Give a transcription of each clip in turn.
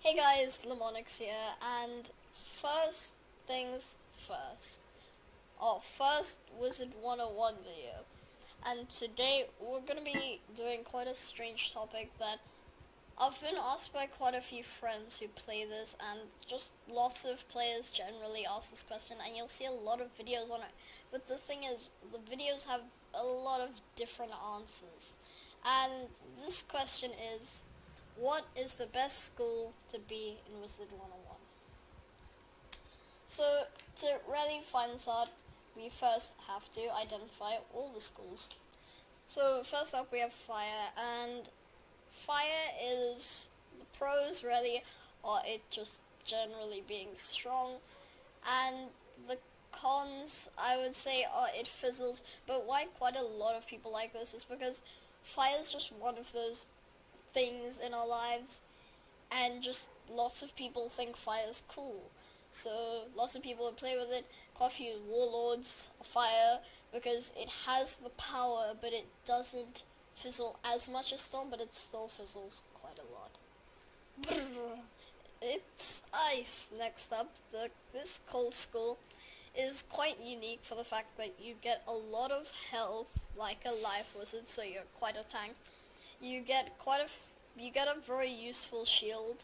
Hey guys, Lemonix here, and first things first. Our first Wizard101 video. And today we're gonna be doing quite a strange topic that I've been asked by quite a few friends who play this, and just lots of players generally ask this question, and you'll see a lot of videos on it. But the thing is, the videos have a lot of different answers. And this question is, what is the best school to be in Wizard101? So, to really find this out, we first have to identify all the schools. So, first up we have Fire, and Fire is, the pros really are it just generally being strong, and the cons I would say are it fizzles. But why quite a lot of people like this is because Fire is just one of those things in our lives, and just lots of people think fire is cool, so lots of people would play with it. Quite a few warlords of fire because it has the power, but it doesn't fizzle as much as storm, but it still fizzles quite a lot. It's ice. Next up, this cold school is quite unique for the fact that you get a lot of health like a life wizard, so you're quite a tank. You get a very useful shield,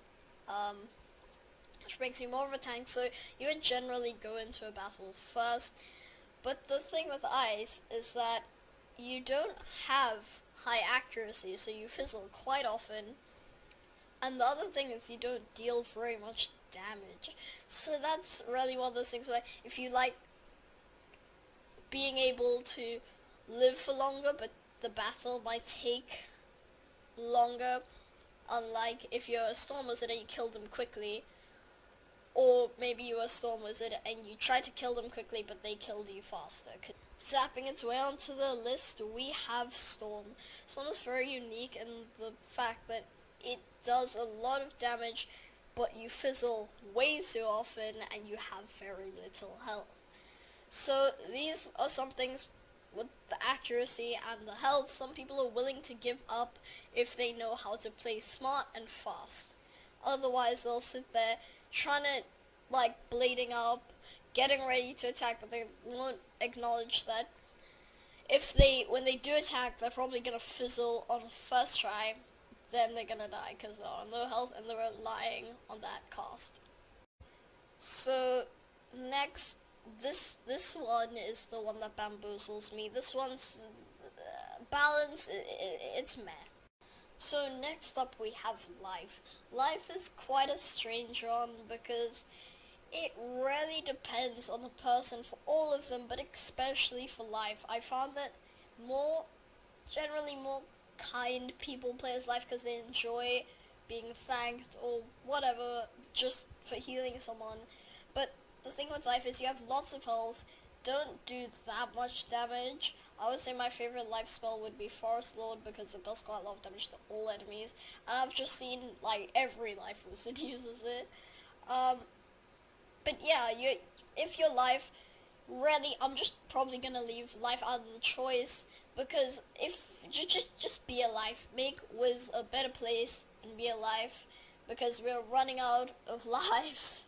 which makes you more of a tank, so you would generally go into a battle first. But the thing with ice is that you don't have high accuracy, so you fizzle quite often. And the other thing is you don't deal very much damage. So that's really one of those things where if you like being able to live for longer, but the battle might take longer, unlike if you're a storm wizard and you kill them quickly, or maybe you're a storm wizard and you try to kill them quickly but they killed you faster. Zapping its way onto the list, we have Storm. Storm is very unique in the fact that it does a lot of damage, but you fizzle way too often and you have very little health. So these are some things with the accuracy and the health. Some people are willing to give up if they know how to play smart and fast. Otherwise they'll sit there trying to blading up, getting ready to attack, but they won't acknowledge that when they do attack, they're probably gonna fizzle on first try, then they're gonna die because they're on low health and they're relying on that cast. So next, this one is the one that bamboozles me. This one's balance, it's meh. So next up we have Life. Life is quite a strange one because it really depends on the person for all of them, but especially for Life. I found that generally more kind people play as Life because they enjoy being thanked or whatever just for healing someone. But the thing with Life is you have lots of health, don't do that much damage. I would say my favorite life spell would be Forest Lord because it does quite a lot of damage to all enemies, and I've just seen every life wizard uses it. But yeah, if your life, really, I'm just probably gonna leave life out of the choice, because if just be a life, make Wiz a better place and be a life, because we're running out of lives.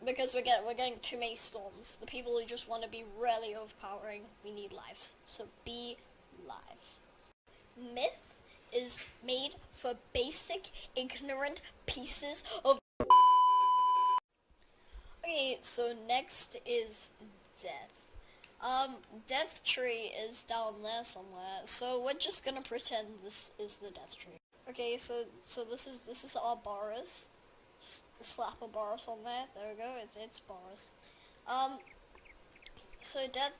Because we're getting too many storms. The people who just want to be really overpowering, we need lives. So be live. Myth is made for basic, ignorant pieces of... Okay, so next is Death. Death Tree is down there somewhere, so we're just gonna pretend this is the Death Tree. Okay, so this is our Boris. Slap a Boris on there. There we go. It's Boris. So Death,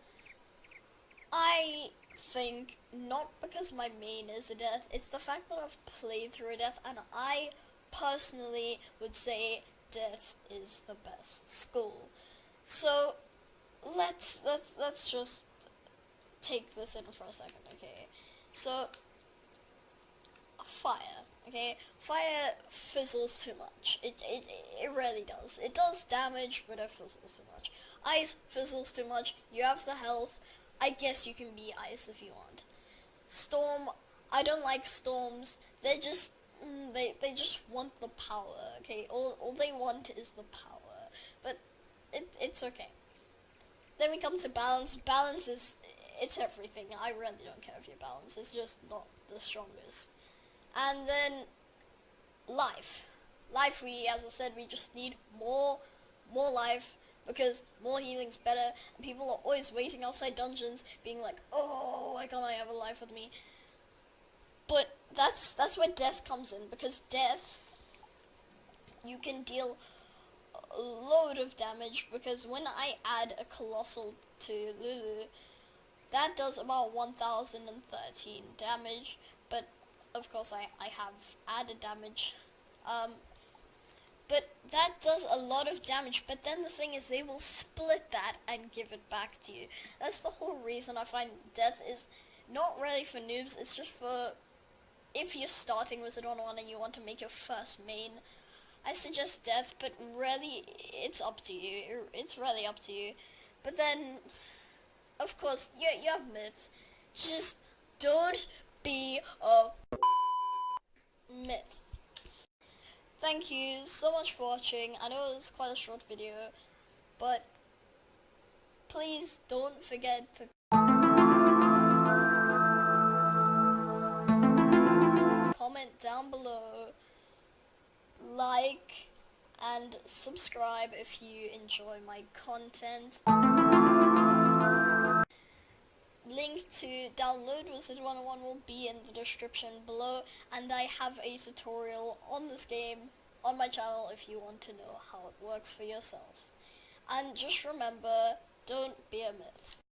I think not because my main is a Death. It's the fact that I've played through a Death, and I personally would say Death is the best school. So let's just take this in for a second, okay? So Fire. Okay, fire fizzles too much. It really does. It does damage, but it fizzles too much. Ice fizzles too much. You have the health. I guess you can be ice if you want. Storm, I don't like storms. They're just they just want the power, okay? All they want is the power. But it's okay. Then we come to balance. Balance is, it's everything. I really don't care if you're balanced. It's just not the strongest. And then life. Life, as I said, we just need more life, because more healing's better, and people are always waiting outside dungeons being like, oh, why can't I have a life with me? But that's where death comes in, because death, you can deal a load of damage, because when I add a colossal to Lulu, that does about 1013 damage, but of course I have added damage. But that does a lot of damage, but then the thing is they will split that and give it back to you. That's the whole reason I find death is not really for noobs, it's just for if you're starting Wizard101 and you want to make your first main. I suggest death, but really it's up to you. It's really up to you. But then, of course, you have myth. Just don't be a myth. Thank you so much for watching. I know it was quite a short video, but please don't forget to comment down below, like, and subscribe if you enjoy my content. Link to download Wizard101 will be in the description below, and I have a tutorial on this game on my channel if you want to know how it works for yourself. And just remember, don't be a myth.